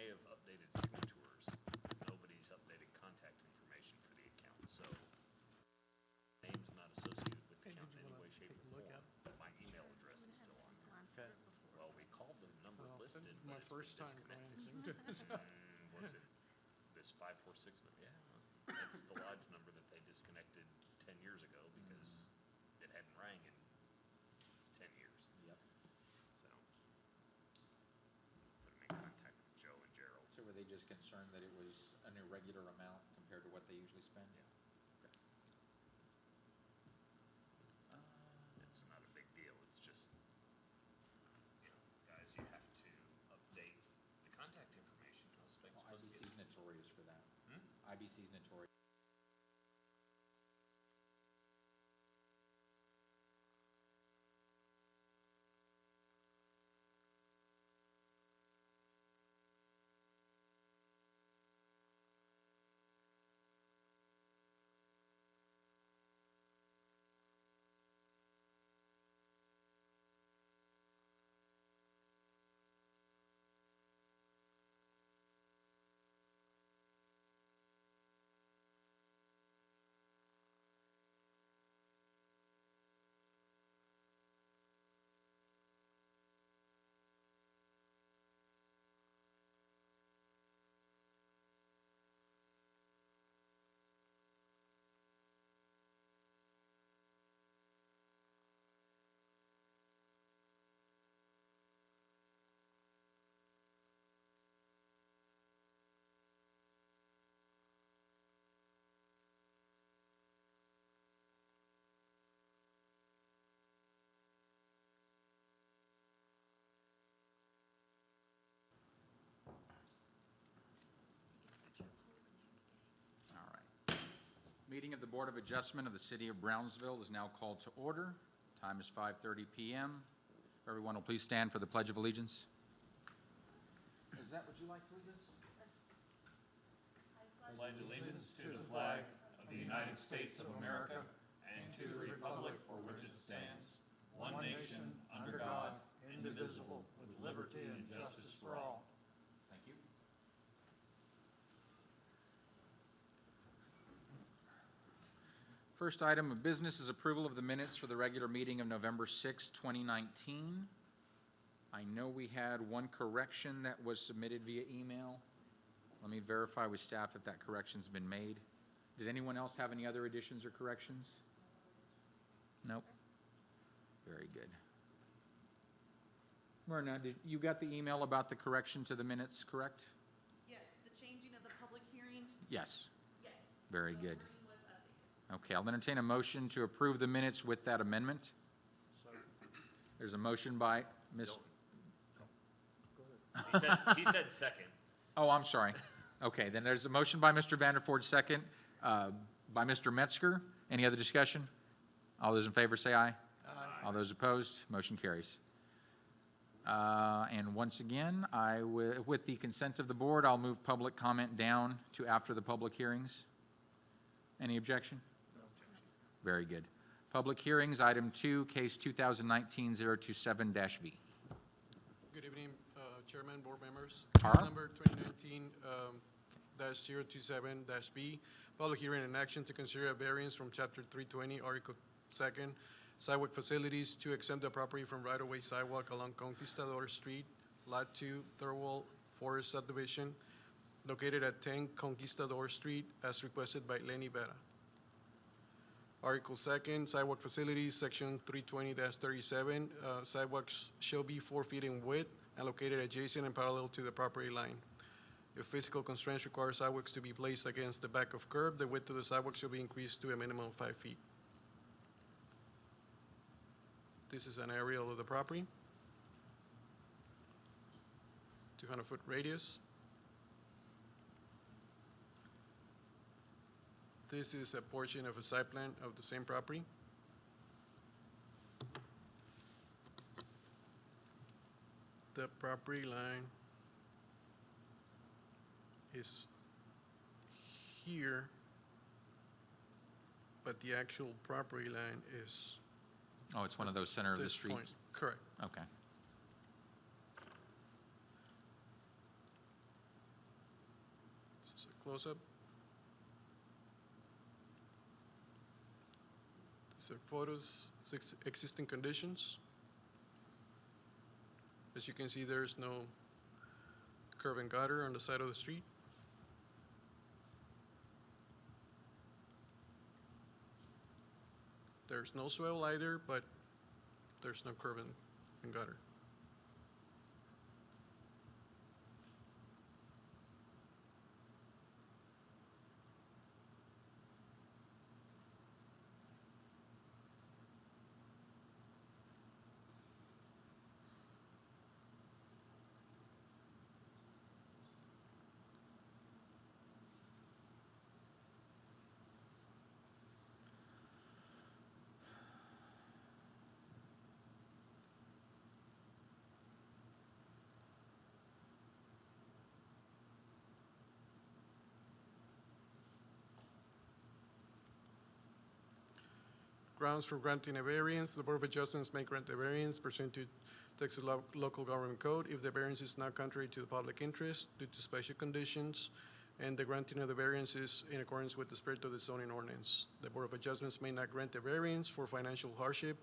may have updated signatures. Nobody's updated contact information for the account, so name's not associated with the account in any way, shape, or form. But my email address is still on there. Okay. Well, we called the number Well, listed, this is but my it's been first time disconnected. glancing. Was it this 546 number? Yeah, it's the lodge number that they disconnected 10 years ago because it hadn't rang in 10 years. Yep. So, put them in contact with Joe and Gerald. So were they just concerned that it was an irregular amount compared to what they usually spend? Yeah. Okay. It's not a big deal, it's just, guys, you have to update the contact information. Those things Well, supposed to IBC's get. notorious for that. Hmm? IBC's notorious. All right. Meeting of the Board of Adjustment of the City of Brownsville is now called to order. Time is 5:30 p.m. Everyone will please stand for the Pledge of Allegiance. Is that what you like to lead us? Pledge allegiance to the flag of the United States of America and to the republic for which it stands, one nation, under God, indivisible, with liberty and justice for all. Thank you. First item of business is approval of the minutes for the regular meeting of November 6, 2019. I know we had one correction that was submitted via email. Let me verify with staff if that correction's been made. Did anyone else have any other additions or corrections? Nope. Very good. Myrna, you got the email about the correction to the minutes, correct? Yes, the changing of the public hearing, Yes. yes. Very The good. wording was updated. Okay, I'll entertain a motion to approve the minutes with that amendment. There's a motion by Ms. He said second. Oh, I'm sorry. Okay, then there's a motion by Mr. Vanderford, second by Mr. Metzger. Any other discussion? All those in favor say aye. Aye. All those opposed, motion carries. And once again, with the consent of the board, I'll move public comment down to after the public hearings. Any objection? No objection. Very good. Public hearings, item 2, case 2019-027-V. Good evening, Chairman, board members. Carl? Case number 2019-027-B. Public hearing and action to consider a variance from Chapter 320, Article 2nd, sidewalk facilities to exempt the property from right-of-way sidewalk along Conquistador Street, Lot 2, Thirlwall Forest Subdivision, located at 10 Conquistador Street, as requested by Lenny Vera. Article 2nd, sidewalk facilities, Section 320-37, sidewalks shall be 4 feet in width and located adjacent and parallel to the property line. If physical constraints require sidewalks to be placed against the back of curb, the width of the sidewalk shall be increased to a minimum of 5 feet. This is an aerial of the property. 200-foot radius. This is a portion of a site plan of the same property. The property line is here, but the actual property line is Oh, it's one of those center of the this streets? point. Correct. Okay. close-up. These are photos, existing conditions. As you can see, there's no curb and gutter on the side of the street. There's no swell either, but there's no curb and gutter. Grounds for granting a variance: the Board of Adjustments may grant a variance pursuant to Texas Local Government Code if the variance is not contrary to the public interest due to special conditions, and the granting of the variance is in accordance with the spirit of the zoning ordinance. The Board of Adjustments may not grant a variance for financial hardship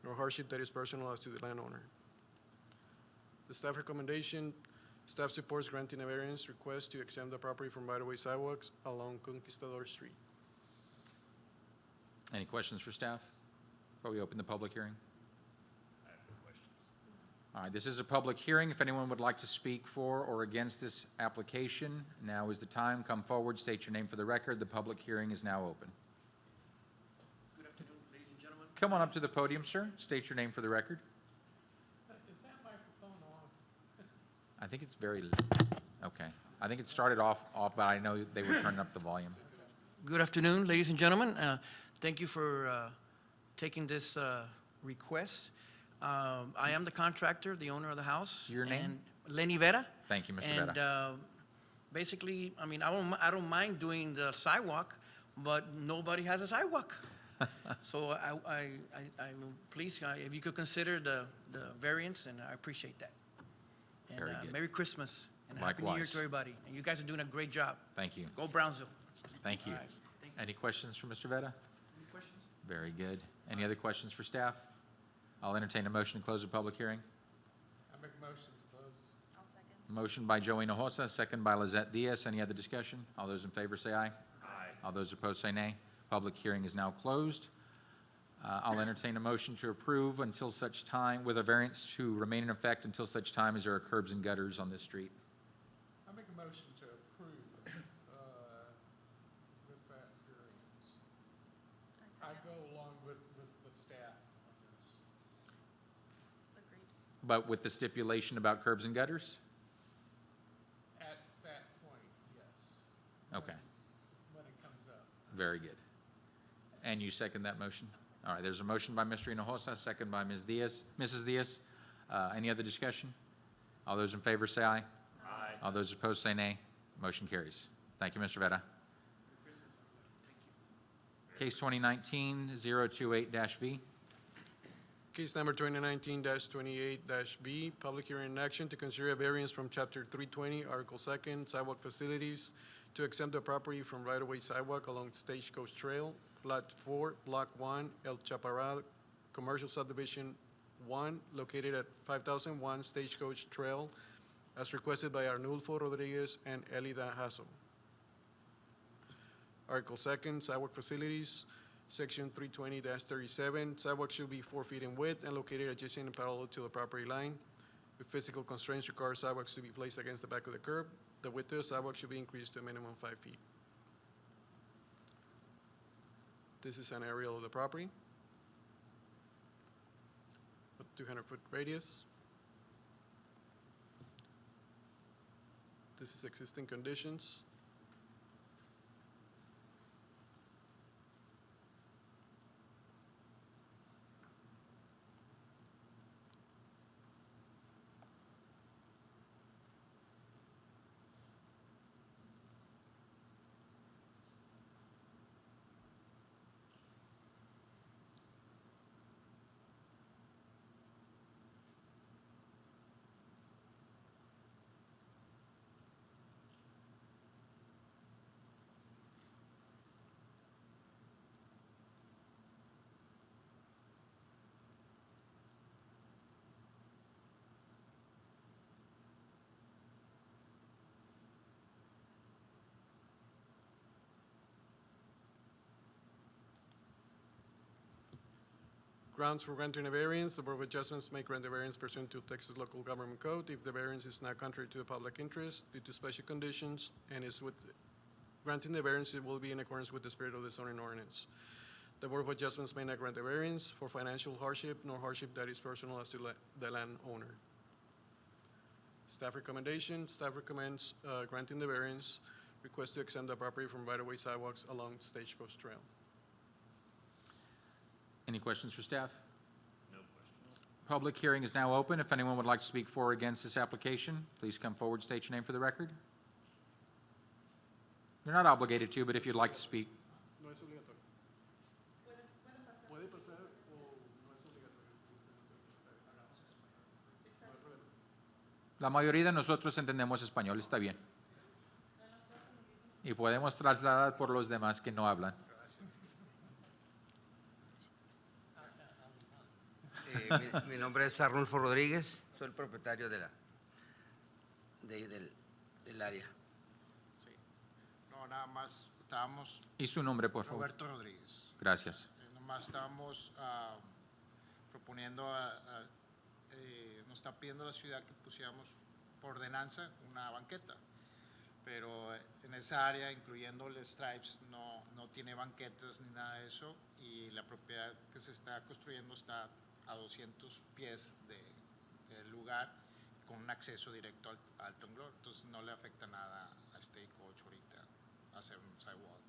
nor hardship that is personal as to the landowner. The staff recommendation: staff supports granting a variance request to exempt the property from right-of-way sidewalks along Conquistador Street. Any questions for staff before we open the public hearing? I have no questions. All right, this is a public hearing. If anyone would like to speak for or against this application, now is the time. Come forward, state your name for the record. The public hearing is now open. Good afternoon, ladies and gentlemen. Come on up to the podium, sir. State your name for the record. Is that microphone on? I think it's very, okay. I think it started off, but I know they were turning up the volume. Good afternoon, ladies and gentlemen. Thank you for taking this request. I am the contractor, the owner of the house. Your name? And Lenny Vera. Thank you, Mr. And Vera. basically, I mean, I don't mind doing the sidewalk, but nobody has a sidewalk. So I'm pleased, if you could consider the variance, and I appreciate that. And Very good. Merry Christmas and Happy New Year Likewise. to everybody. And you guys are doing a great job. Thank you. Go Brownsville. Thank you. All right. Thank you. Any questions for Mr. Veta? Any questions? Very good. Any other questions for staff? I'll entertain a motion to close the public hearing. I make a motion to close. I'll second. Motion by Joey Hinojosa, second by Lizette Diaz. Any other discussion? All those in favor say aye. Aye. All those opposed say nay. Public hearing is now closed. I'll entertain a motion to approve until such time, with a variance to remain in effect until such time as there are curbs and gutters on this street. I make a motion to approve with that variance. I go along with the staff on this. Agreed. But with the stipulation about curbs and gutters? At that point, yes. Okay, When it comes up. very good. And you second that motion? All right, there's a motion by Mr. Hinojosa, second by Ms. Diaz. Mrs. Diaz, any other discussion? All those in favor say aye. Aye. All those opposed say nay. Motion carries. Thank you, Mr. Veta. Case 2019-028-V. Case number 2019-28-B, public hearing in action to consider a variance from Chapter 320, Article 2nd, Sidewalk Facilities, to exempt the property from right-of-way sidewalk along Stagecoach Trail, Lot 4, Block 1, El Chaparral, Commercial Subdivision 1, located at 5001 Stagecoach Trail, as requested by Arnulfo Rodriguez and Elida Hassel. Article 2nd, Sidewalk Facilities, Section 320-37, sidewalk should be 4 feet in width and located adjacent and parallel to the property line. If physical constraints require sidewalks to be placed against the back of the curb, the width of the sidewalk should be increased to a minimum 5 feet. This is an aerial of the property, with 200-foot radius. This is existing conditions. Grounds for granting a variance, the Board of Adjustments may grant a variance pursuant to Texas Local Government Code if the variance is not contrary to the public interest due to special conditions and is with, granting the variance it will be in accordance with the spirit of the zoning ordinance. The Board of Adjustments may not grant a variance for financial hardship nor hardship that is personal as to the landowner. Staff recommendation, staff recommends granting the variance, request to exempt the property from right-of-way sidewalks along Stagecoach Trail. Any questions for staff? No questions. Public hearing is now open. If anyone would like to speak for or against this application, please come forward, state your name for the record. You're not obligated to, but if you'd like to speak. No es obligatorio. Puede pasar o no es obligatorio. No hay problema. La mayoría de nosotros entendemos español, está bien. Y podemos trasladar por los demás que no hablan. Mi nombre es Arnulfo Rodríguez, soy el propietario del área. Sí. No, nada más estábamos, Y su nombre, por favor. Roberto Rodríguez, Gracias. nomás estábamos proponiendo, nos está pidiendo la ciudad que pusiéramos por ordenanza una banqueta, pero en esa área, incluyendo el Stripes, no tiene banquetas ni nada de eso, y la propiedad que se está construyendo está a 200 pies del lugar, con un acceso directo al Tonglor, entonces no le afecta nada a Stagecoach ahorita hacer un sidewalk.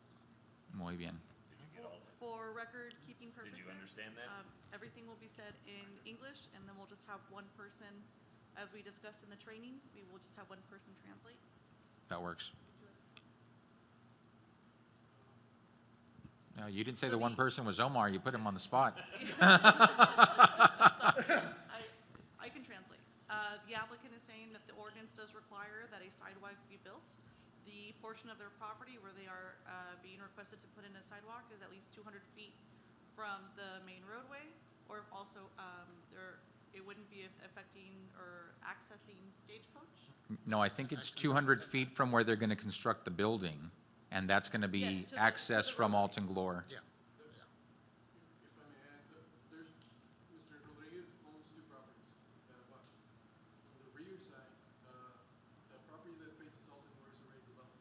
Muy bien. Did you get all that? For record-keeping purposes. you understand that? Everything will be said in English, and then we'll just have one person, as we discussed in the training, we will just have one person translate. That works. No, you didn't say So the one the- person was Omar. You put him on the spot. I can translate. The applicant is saying that the ordinance does require that a sidewalk be built. The portion of their property where they are being requested to put in a sidewalk is at least 200 feet from the main roadway, or also it wouldn't be affecting or accessing Stagecoach. No, I think it's 200 feet from where they're going to construct the building, and that's going to be Yes, to the- access to the from roadway. Alton Glore. Yeah. If I may add, there's, Mr. Rodriguez owns two properties that abut. On the rear side, the property that faces Alton Door is already developed.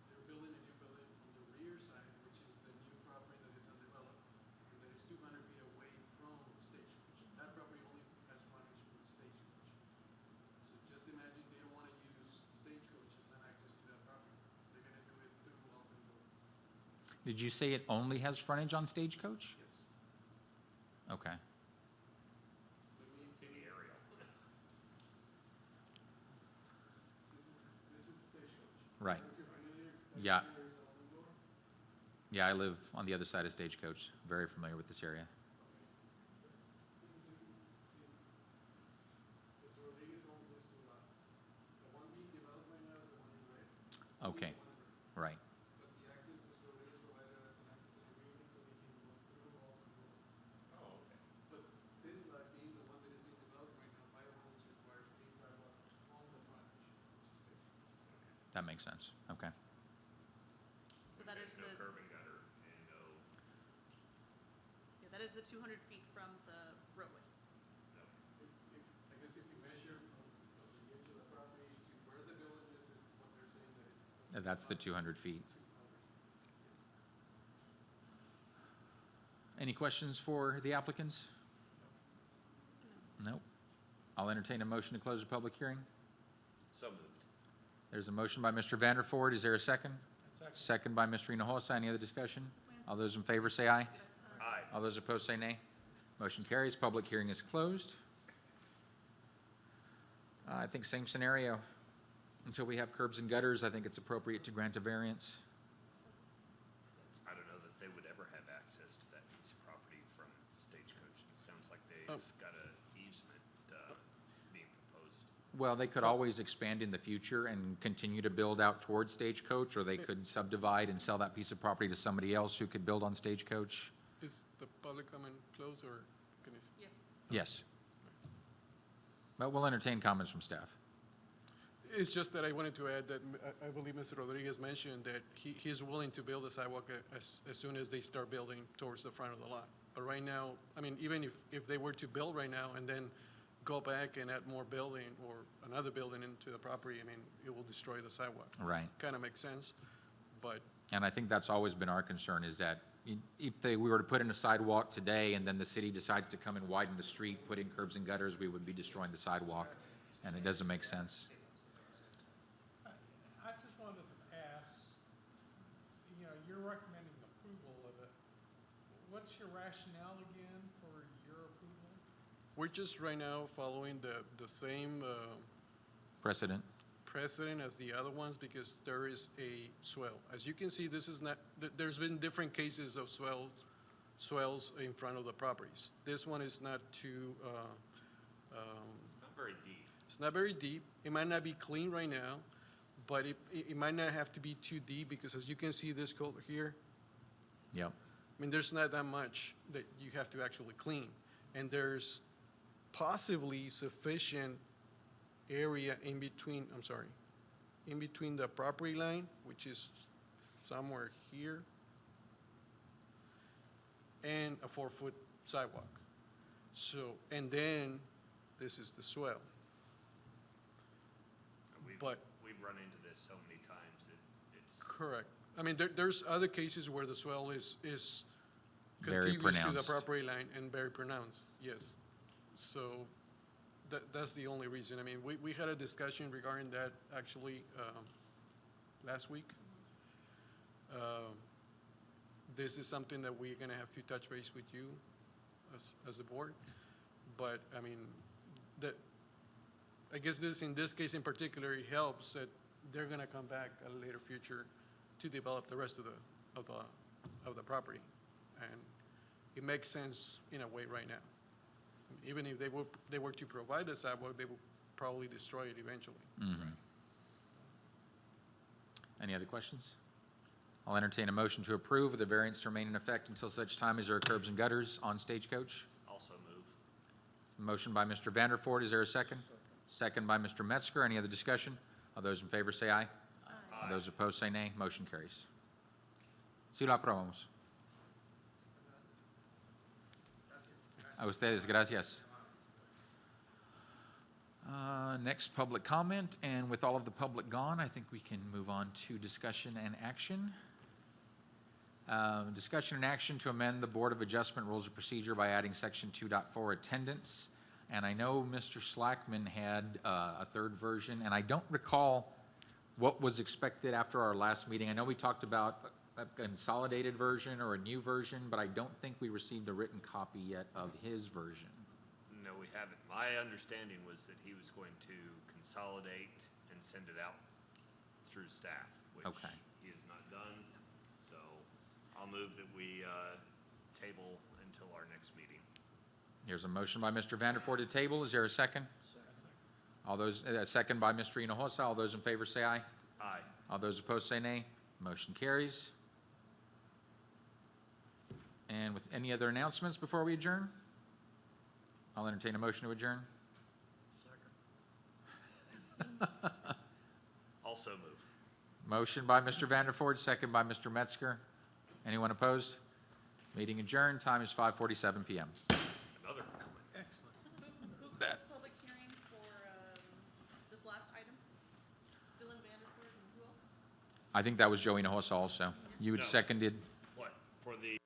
They're building a new building on the rear side, which is the new property that is undeveloped, and that is 200 feet away from Stagecoach. That property only has frontage with Stagecoach. So just imagine they don't want to use Stagecoach as an access to that property. They're going to do it through Alton Door. Did you say it only has frontage on Stagecoach? Yes. Okay. See the aerial. This is Stagecoach. Right. If you're familiar, Yeah. there is Alton Door. Yeah, I live on the other side of Stagecoach. Very familiar with this area. Mr. Rodriguez owns those two lots. The one being developed right now is the one in red. Okay. The one in red. Right. But the access, Mr. Rodriguez provided us an access and agreement so we can go through all the road. Oh, okay. But this lot being the one that is being developed right now, by rules requires a sidewalk on the frontage, which is state. That makes sense. Okay. So that is No the, curb and gutter and no, yeah, that is the 200 feet from the roadway. no. I guess if you measure from the edge of the property to where the building is what they're saying that is. That's the 200 feet. 200. Any questions for the applicants? Nope. I'll entertain a motion to close the public hearing. So moved. There's a motion by Mr. Vanderford. Is there a second? Second by Mr. Hinojosa. Any other discussion? All those in favor say aye. Aye. All those opposed say nay. Motion carries. Public hearing is closed. I think same scenario. Until we have curbs and gutters, I think it's appropriate to grant a variance. I don't know that they would ever have access to that piece of property from Stagecoach. It sounds like they've got an easement being proposed. Well, they could always expand in the future and continue to build out towards Stagecoach, or they could subdivide and sell that piece of property to somebody else who could build on Stagecoach. Is the public comment closed or can it? Yes. Yes. But we'll entertain comments from staff. It's just that I wanted to add that I believe Mr. Rodriguez mentioned that he's willing to build a sidewalk as soon as they start building towards the front of the lot. But right now, I mean, even if they were to build right now and then go back and add more building or another building into the property, I mean, it will destroy the sidewalk. Right. Kind of makes sense, but And I think that's always been our concern, is that if we were to put in a sidewalk today and then the city decides to come and widen the street, put in curbs and gutters, we would be destroying the sidewalk, and it doesn't make sense. I just wanted to ask, you know, you're recommending approval of it. What's your rationale again for your approval? we're just right now following the same Precedent? precedent as the other ones because there is a swell. As you can see, this is not, there's been different cases of swells in front of the properties. This one is not too, It's not very deep. it's not very deep. It might not be clean right now, but it might not have to be too deep because as you can see this color here, Yep. I mean, there's not that much that you have to actually clean. And there's possibly sufficient area in between, in between the property line, which is somewhere here, and a 4-foot sidewalk. So, and then this is the swell. But- We've run into this so many times that it's. Correct. I mean, there's other cases where the swell is Very contiguous to the pronounced. property line and very pronounced, yes. So that's the only reason. I mean, we had a discussion regarding that actually last week. This is something that we're gonna have to touch base with you as a board. But, I mean, I guess in this case in particular, it helps that they're gonna come back at a later future to develop the rest of the property. And it makes sense in a way right now. Even if they were to provide a sidewalk, they will probably destroy it eventually. Any other questions? I'll entertain a motion to approve with the variance to remain in effect until such time as there are curbs and gutters on Stagecoach. Also move. Motion by Mr. Vanderford, is there a second? Second by Mr. Metzger, any other discussion? All those in favor say aye. All those opposed say nay. Motion carries. Sí lo aprobamos. A ustedes, gracias. Next, public comment, and with all of the public gone, I think we can move on to discussion and action. Discussion and action to amend the Board of Adjustment Rules of Procedure by adding Section 2.4 attendance. And I know Mr. Slackman had a third version, and I don't recall what was expected after our last meeting. I know we talked about a consolidated version or a new version, but I don't think we received a written copy yet of his version. No, we haven't. My understanding was that he was going to consolidate and send it out through staff, which Okay. he has not done. So I'll move that we table until our next meeting. Here's a motion by Mr. Vanderford to table. Is there a second? All those, second by Mr. Hinojosa. All those in favor say aye. Aye. All those opposed say nay. Motion carries. And with any other announcements before we adjourn? I'll entertain a motion to adjourn. Also move. Motion by Mr. Vanderford, second by Mr. Metzger. Anyone opposed? Meeting adjourned. Time is 5:47 p.m. Another. Who closed the public hearing for this last item? Dylan Vanderford and who else? I think that was Joey Hinojosa also. You had No. seconded. What? For the